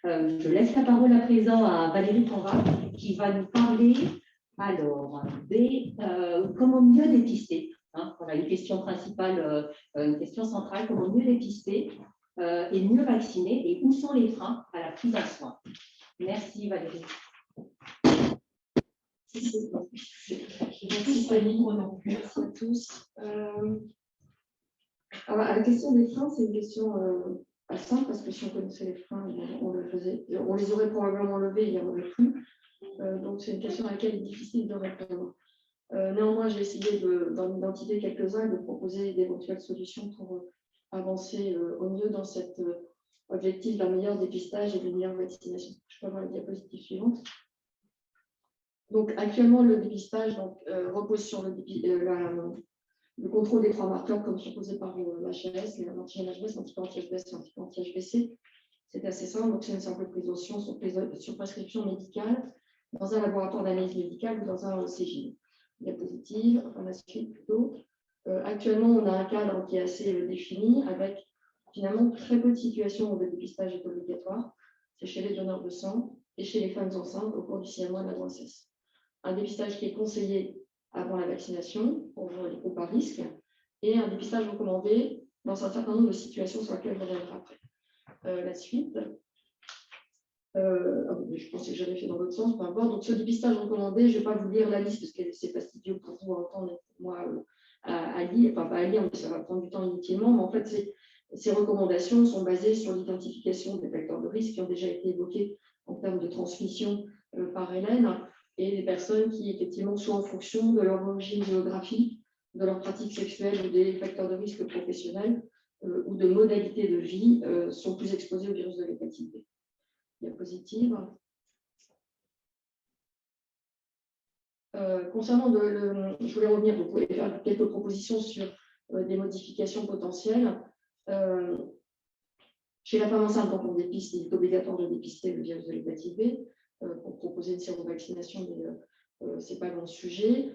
Je laisse la parole à présent à Valérie Conrad qui va nous parler comment mieux dépister. Voilà une question principale, une question centrale, comment mieux dépister et mieux vacciner et où sont les freins à la prise en soin. Merci Valérie. Merci Fanny, merci à tous. Alors, la question des freins, c'est une question pas simple parce que si on connaissait les freins, on le faisait, on les aurait probablement levés, il n'y en aurait plus. Donc c'est une question à laquelle il est difficile de répondre. Néanmoins, j'ai essayé d'en identifier quelques-uns et de proposer d'éventuelles solutions pour avancer au mieux dans cet objectif d'un meilleur dépistage et d'une meilleure vaccination. Je peux avoir la diapositive suivante. Donc, actuellement, le dépistage repose sur le contrôle des 3 marqueurs comme proposé par l'HAS, l'antigène HBS, l'anticorps anti-HBS et l'anticorps anti-HBC. C'est assez simple, donc c'est une simple prise de sang sur prescription médicale dans un laboratoire d'analyse médicale ou dans un CGI. Diapositive, enfin la suite plutôt. Actuellement, on a un cadre qui est assez défini avec finalement très peu de situations où le dépistage est obligatoire. C'est chez les donneurs de sang et chez les femmes enceintes au cours du 6e mois de la grossesse. Un dépistage qui est conseillé avant la vaccination pour les groupes à risque et un dépistage recommandé dans un certain nombre de situations sur lesquelles on reviendra après. La suite. Je pensais que j'avais fait dans l'autre sens, peu importe. Donc, ce dépistage recommandé, je ne vais pas vous lire la liste parce que c'est fastidieux pour vous à entendre, pour moi à lire, enfin pas à lire, mais ça va prendre du temps inutilement. Mais en fait, ces recommandations sont basées sur l'identification des facteurs de risque qui ont déjà été évoqués en termes de transmission par Hélène et des personnes qui, effectivement, soit en fonction de leur origine géographique, de leur pratique sexuelle ou des facteurs de risque professionnels ou de modalités de vie, sont plus exposées au virus de l'hépatite B. Diapositive. Concernant je voulais revenir, vous pouvez faire quelques propositions sur des modifications potentielles. Chez la femme enceinte, quand on dépiste, il est obligatoire de dépister le virus de l'hépatite B pour proposer une sérovaccination, mais ce n'est pas le sujet.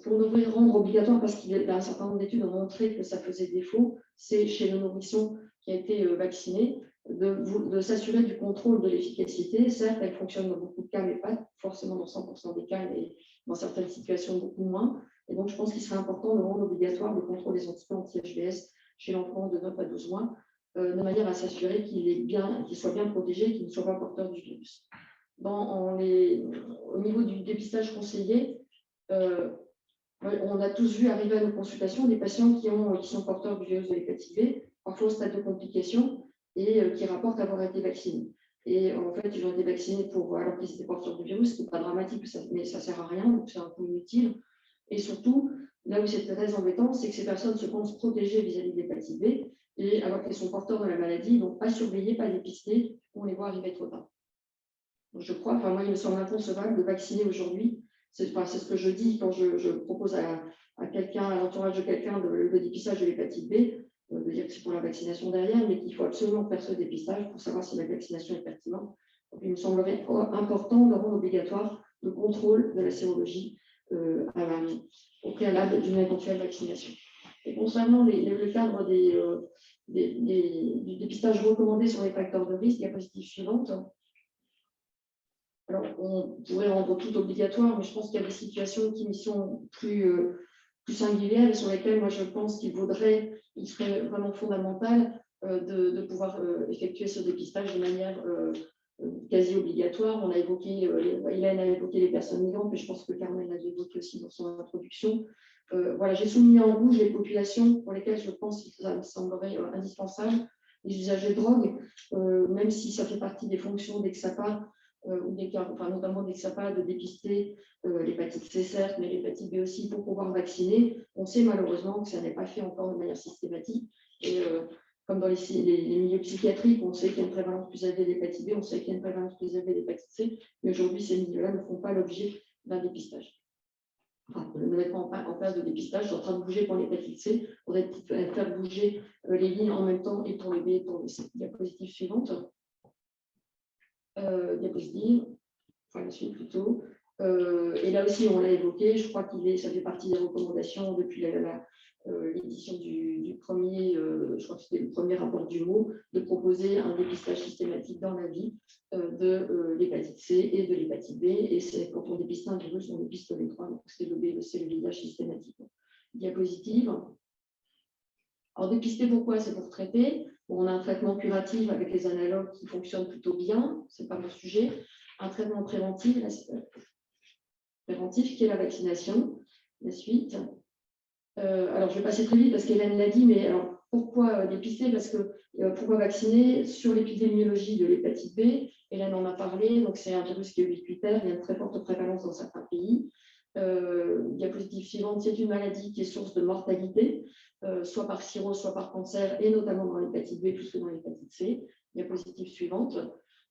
Pour nous rendre obligatoire, parce qu'il y a un certain nombre d'études ont montré que ça faisait défaut, c'est chez le nourrisson qui a été vacciné, de s'assurer du contrôle de l'efficacité. Certes, elle fonctionne dans beaucoup de cas, mais pas forcément dans 100% des cas, et dans certaines situations beaucoup moins. Et donc, je pense qu'il serait important de rendre obligatoire le contrôle des anticorps anti-HBS chez l'enfant de 9 à 12 mois, de manière à s'assurer qu'il soit bien protégé, qu'il ne soit pas porteur du virus. Au niveau du dépistage conseillé, on a tous vu arriver à nos consultations des patients qui sont porteurs du virus de l'hépatite B, parfois au stade de complication, et qui rapportent avoir été vaccinés. Et en fait, ils ont été vaccinés alors qu'ils étaient porteurs du virus, ce qui n'est pas dramatique, mais ça ne sert à rien, donc c'est un peu inutile. Et surtout, là où c'est très embêtant, c'est que ces personnes se pensent protégées vis-à-vis de l'hépatite B, et alors qu'elles sont porteurs de la maladie, donc pas surveillées, pas dépistées, on les voit arriver trop tard. Donc, je crois, moi, il me semble inconcevable de vacciner aujourd'hui. C'est ce que je dis quand je propose à quelqu'un, à l'entourage de quelqu'un, le dépistage de l'hépatite B, de dire que c'est pour la vaccination derrière, mais qu'il faut absolument faire ce dépistage pour savoir si la vaccination est pertinente. Donc, il me semblerait important de rendre obligatoire le contrôle de la sérologie au préalable d'une éventuelle vaccination. Et concernant le cadre du dépistage recommandé sur les facteurs de risque, diapositive suivante. Alors, on pourrait rendre tout obligatoire, mais je pense qu'il y a des situations qui sont plus singulières et sur lesquelles, moi, je pense il serait vraiment fondamental de pouvoir effectuer ce dépistage de manière quasi obligatoire. On a évoqué, Hélène a évoqué les personnes migrantes, mais je pense que Carmen l'a évoqué aussi dans son introduction. Voilà, j'ai souligné en rouge les populations pour lesquelles je pense que ça me semblerait indispensable. Les usagers de drogue, même si ça fait partie des fonctions d'Exapa, notamment d'Exapa, de dépister l'hépatite C, certes, mais l'hépatite B aussi, pour pouvoir vacciner. On sait malheureusement que ça n'est pas fait encore de manière systématique. Et comme dans les milieux psychiatriques, on sait qu'il y a une prévalence plus élevée d'hépatite B, on sait qu'il y a une prévalence plus élevée d'hépatite C, mais aujourd'hui, ces milieux-là ne font pas l'objet d'un dépistage. Enfin, ne mettent pas en place de dépistage, sont en train de bouger pour l'hépatite C, il faudrait faire bouger les lignes en même temps et pour les B et pour les C. Diapositive suivante. Diapositive, enfin la suite plutôt. Et là aussi, on l'a évoqué, je crois ça fait partie des recommandations depuis l'édition du premier, je crois que c'était le premier rapport du mot, de proposer un dépistage systématique dans la vie de l'hépatite C et de l'hépatite B. Et c'est quand on dépiste un virus, on dépiste les trois. Donc, c'est le B, c'est le VIH systématiquement. Diapositive. Alors, dépister, pourquoi? C'est pour traiter. Bon, on a un traitement curatif avec les analogues qui fonctionnent plutôt bien. Ce n'est pas mon sujet. Un traitement préventif qui est la vaccination. La suite. Alors, je vais passer très vite parce qu'Hélène l'a dit, mais alors, pourquoi dépister? Parce que pourquoi vacciner? Sur l'épidémiologie de l'hépatite B, Hélène en a parlé, donc c'est un virus qui est ubiquitaire, il y a une très forte prévalence dans certains pays. Diapositive suivante, c'est une maladie qui est source de mortalité, soit par cirrhose, soit par cancer, et notamment dans l'hépatite B plus que dans l'hépatite C. Diapositive suivante.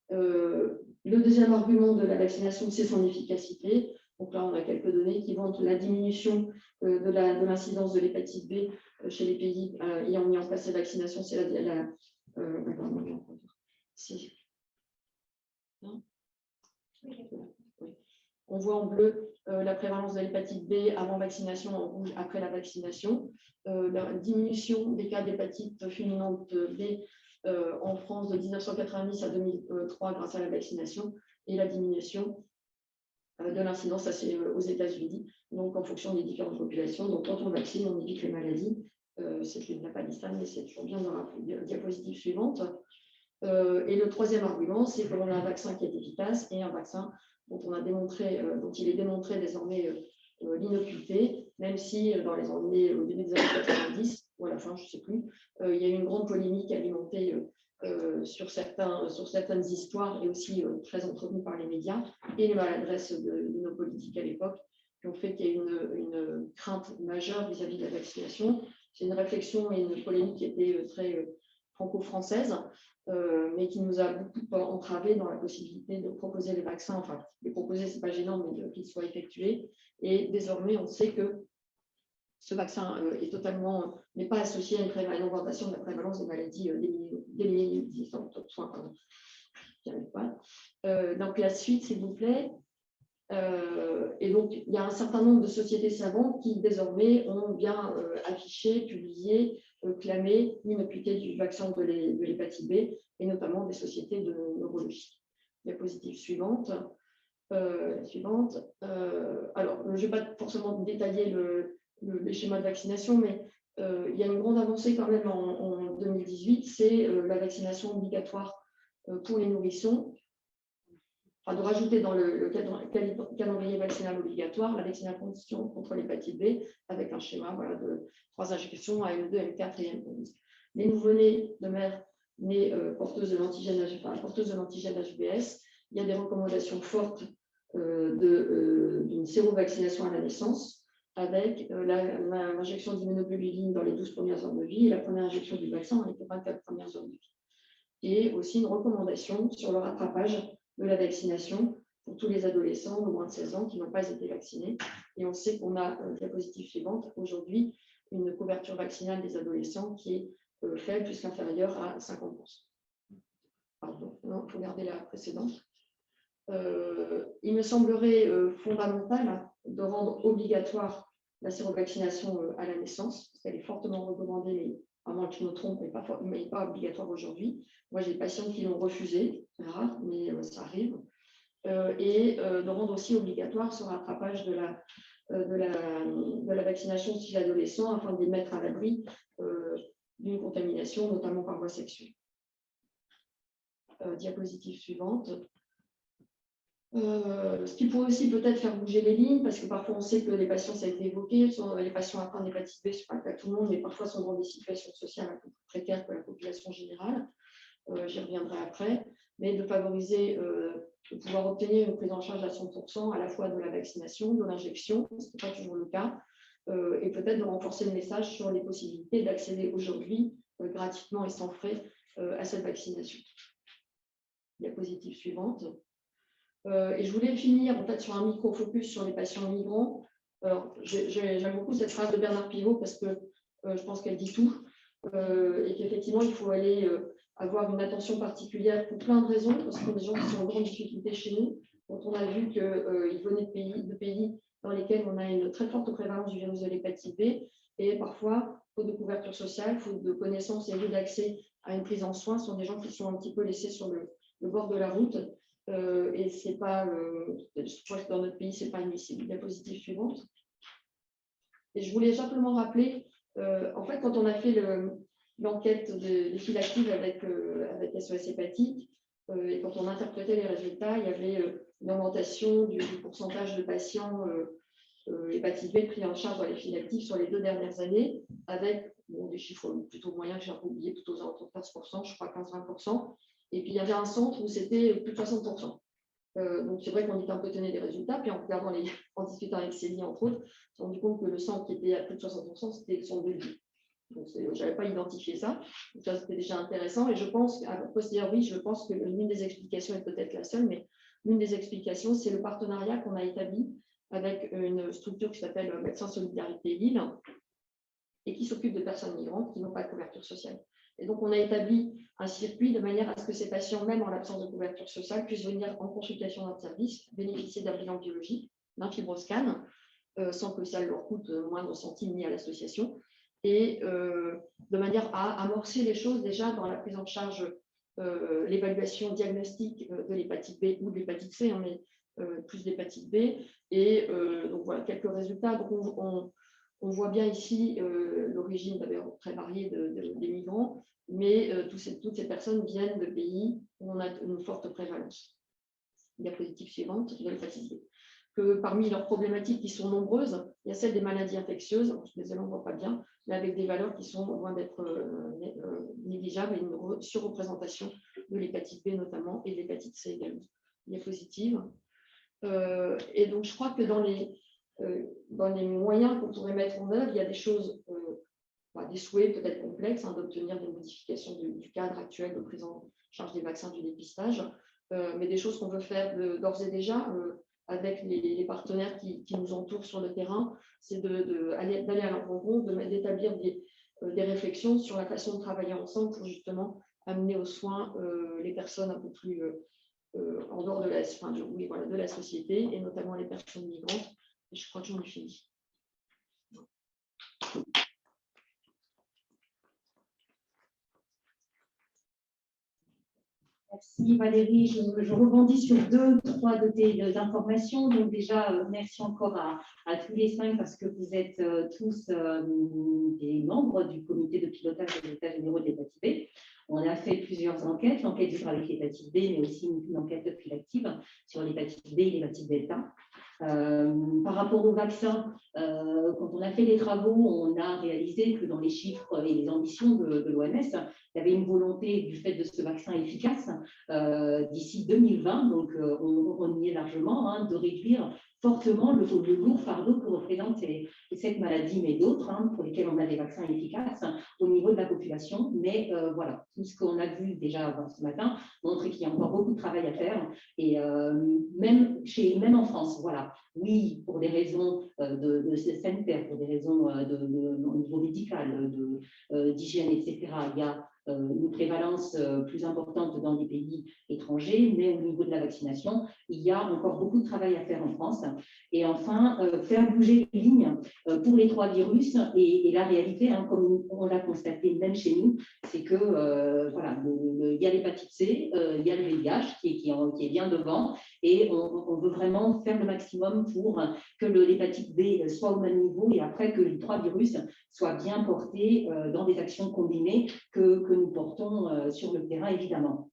Le deuxième argument de la vaccination, c'est son efficacité. Donc là, on a quelques données qui montrent la diminution de l'incidence de l'hépatite B chez les pays ayant mis en place ces vaccinations. C'est on voit en bleu la prévalence de l'hépatite B avant vaccination, en rouge après la vaccination. La diminution des cas d'hépatite fulminante B en France de 1990 à 2003 grâce à la vaccination, et la diminution de l'incidence aux États-Unis, donc en fonction des différentes populations. Donc, quand on vaccine, on évite les maladies. C'est une Napadistan, mais c'est toujours bien dans la diapositive suivante. Et le troisième argument, c'est que l'on a un vaccin qui est efficace et un vaccin dont il est démontré désormais l'innocuité, même si dans les années, au début des années 90, ou à la fin, je ne sais plus, il y a eu une grande polémique alimentée sur certaines histoires et aussi très entretenues par les médias et les maladresses de nos politiques à l'époque qui ont fait qu'il y a une crainte majeure vis-à-vis de la vaccination. C'est une réflexion et une polémique qui était très franco-française, mais qui nous a beaucoup entravé dans la possibilité de proposer les vaccins, enfin, les proposer, ce n'est pas gênant, mais qu'ils soient effectués. Et désormais, on sait que ce vaccin n'est pas associé à une augmentation de la prévalence des maladies délinéisantes. Donc, la suite, s'il vous plaît. Et donc, il y a un certain nombre de sociétés savantes qui, désormais, ont bien affiché, publié, clamé l'innocuité du vaccin de l'hépatite B, et notamment des sociétés de neurologie. Diapositive suivante. Alors, je ne vais pas forcément détailler les schémas de vaccination, mais il y a une grande avancée quand même en 2018, c'est la vaccination obligatoire pour les nourrissons. Enfin, de rajouter dans le calendrier vaccinal obligatoire la vaccination contre l'hépatite B avec un schéma de 3 injections à M2, M4 et M11. Les nouveau-nés de mères nées porteuses de l'antigène HBs, il y a des recommandations fortes d'une sérovaccination à la naissance avec l'injection d'immunoglobuline dans les 12 premières heures de vie et la première injection du vaccin dans les 24 premières heures de vie. Et aussi une recommandation sur le rattrapage de la vaccination pour tous les adolescents de moins de 16 ans qui n'ont pas été vaccinés. Et on sait qu'on a, diapositive suivante, aujourd'hui, une couverture vaccinale des adolescents qui est faible, plus qu'inférieure à 50%. Pardon, non, il faut regarder la précédente. Il me semblerait fondamental de rendre obligatoire la sérovaccination à la naissance, parce qu'elle est fortement recommandée, mais à moins que je me trompe, mais pas obligatoire aujourd'hui. Moi, j'ai des patients qui l'ont refusé, c'est rare, mais ça arrive. Et de rendre aussi obligatoire ce rattrapage de la vaccination chez l'adolescent afin de les mettre à l'abri d'une contamination, notamment par voie sexuelle. Diapositive suivante. Ce qui pourrait aussi peut-être faire bouger les lignes, parce que parfois on sait que les patients, ça a été évoqué, les patients atteints d'hépatite B, ce n'est pas le cas de tout le monde, mais parfois sont dans des situations sociales un peu plus précaires que la population générale. J'y reviendrai après, mais de favoriser, de pouvoir obtenir une prise en charge à 100% à la fois de la vaccination, de l'injection, ce n'est pas toujours le cas, et peut-être de renforcer le message sur les possibilités d'accéder aujourd'hui gratuitement et sans frais à cette vaccination. Diapositive suivante. Et je voulais finir en fait sur un micro-focus sur les patients migrants. Alors, j'aime beaucoup cette phrase de Bernard Pivot parce que je pense qu'elle dit tout et qu'effectivement, il faut aller avoir une attention particulière pour plein de raisons, parce que ce sont des gens qui sont en grande difficulté chez nous. Quand on a vu qu'ils venaient de pays dans lesquels on a une très forte prévalence du virus de l'hépatite B et parfois, faute de couverture sociale, faute de connaissances et d'accès à une prise en soins, ce sont des gens qui sont un petit peu laissés sur le bord de la route. Et c'est pas, je crois que dans notre pays, ce n'est pas admissible. Diapositive suivante. Et je voulais simplement rappeler, en fait, quand on a fait l'enquête des files actives avec SOS Hépatique, et quand on interprétait les résultats, il y avait une augmentation du pourcentage de patients hépatite B pris en charge dans les files actives sur les 2 dernières années, avec des chiffres plutôt moyens que j'ai oublié, plutôt aux alentours de 15%, je crois 15-20%. Et puis il y avait un centre où c'était plus de 60%. Donc c'est vrai qu'on était un peu étonné des résultats, puis en regardant en discutant avec Célie, entre autres, on s'est rendu compte que le centre qui était à plus de 60%, c'était le centre de Lille. Donc je n'avais pas identifié ça. Donc ça, c'était déjà intéressant. Et je pense, à posteriori, je pense que l'une des explications, est peut-être la seule, mais l'une des explications, c'est le partenariat qu'on a établi avec une structure qui s'appelle Médecins Solidarité Lille et qui s'occupe de personnes migrantes qui n'ont pas de couverture sociale. Et donc, on a établi un circuit de manière à ce que ces patients, même en l'absence de couverture sociale, puissent venir en consultation dans le service, bénéficier d'un bilan biologique, d'un fibroscan, sans que ça leur coûte moindre centime ni à l'association, et de manière à amorcer les choses déjà dans la prise en charge, l'évaluation diagnostique de l'hépatite B ou de l'hépatite C, mais plus d'hépatite B. Et donc voilà, quelques résultats. Donc on voit bien ici l'origine d'ailleurs très variée des migrants, mais toutes ces personnes viennent de pays où on a une forte prévalence. Diapositive suivante, de l'hépatite B. Que parmi leurs problématiques qui sont nombreuses, il y a celle des maladies infectieuses, je suis désolée, on ne voit pas bien, mais avec des valeurs qui sont loin d'être négligeables et une surreprésentation de l'hépatite B notamment et de l'hépatite C également. Diapositive. Et donc je crois que dans les moyens qu'on pourrait mettre en œuvre, il y a des choses, des souhaits peut-être complexes, d'obtenir des modifications du cadre actuel de prise en charge des vaccins du dépistage, mais des choses qu'on veut faire d'ores et déjà avec les partenaires qui nous entourent sur le terrain, c'est d'aller à leur rencontre, d'établir des réflexions sur la façon de travailler ensemble pour justement amener aux soins les personnes un peu plus en dehors de la société, et notamment les personnes migrantes. Et je crois que j'en ai fini. Merci Valérie. Je rebondis sur 2-3 de tes informations. Donc déjà, merci encore à tous les 5 parce que vous êtes tous des membres du comité de pilotage des états généraux de l'hépatite B. On a fait plusieurs enquêtes, l'enquête sur avec l'hépatite B, mais aussi une enquête préactive sur l'hépatite B et l'hépatite delta. Par rapport au vaccin, quand on a fait les travaux, on a réalisé que dans les chiffres et les ambitions de l'OMS, il y avait une volonté du fait de ce vaccin efficace d'ici 2020, donc on y est largement, de réduire fortement le lourd fardeau que représente cette maladie, mais d'autres pour lesquelles on a des vaccins efficaces au niveau de la population. Mais voilà, tout ce qu'on a vu déjà ce matin montre qu'il y a encore beaucoup de travail à faire, et même en France, voilà. Oui, pour des raisons de sanitaire, pour des raisons au niveau médical, d'hygiène, etc., il y a une prévalence plus importante dans des pays étrangers, mais au niveau de la vaccination, il y a encore beaucoup de travail à faire en France. Et enfin, faire bouger les lignes pour les 3 virus. Et la réalité, comme on l'a constaté même chez nous, c'est que voilà, il y a l'hépatite C, il y a le VIH qui est bien devant, et on veut vraiment faire le maximum pour que l'hépatite B soit au même niveau, et après que les 3 virus soient bien portés dans des actions combinées que nous portons sur le terrain, évidemment.